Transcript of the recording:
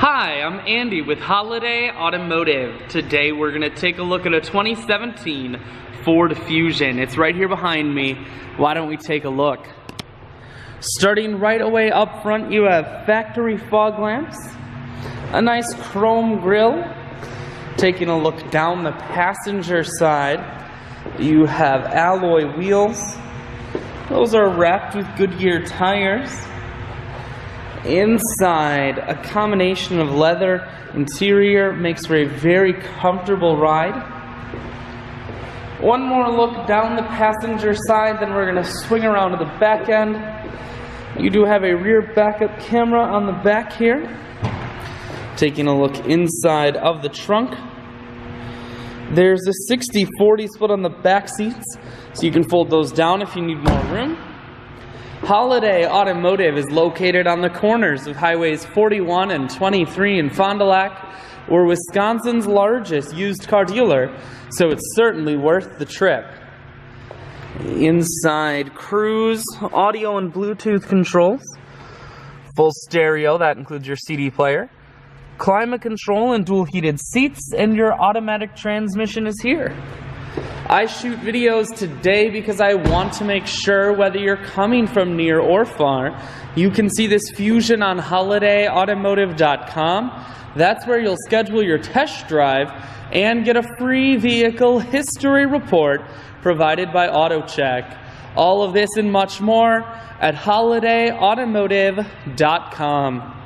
Hi, I'm Andy with Holiday Automotive. Today we're going to take a look at a 2017 Ford Fusion. It's right here behind me. Why don't we take a look? Starting right away up front, you have factory fog lamps, a nice chrome grille. Taking a look down the passenger side, you have alloy wheels. Those are wrapped with Goodyear tires. Inside, a combination of leather interior makes for a very comfortable ride. One more look down the passenger side, then we're going to swing around to the back end. You do have a rear backup camera on the back here. Taking a look inside of the trunk. There's a 60-40 split on the back seats, so you can fold those down if you need more room. Holiday Automotive is located on the corners of highways 41 and 23 in Fond du Lac. We're Wisconsin's largest used car dealer, so it's certainly worth the trip. Inside, cruise, audio and Bluetooth controls, full stereo, that includes your CD player, climate control and dual heated seats, and your automatic transmission is here. I shoot videos today because I want to make sure whether you're coming from near or far, you can see this Fusion on holidayautomotive.com. That's where you'll schedule your test drive and get a free vehicle history report provided by AutoCheck. All of this and much more at holidayautomotive.com.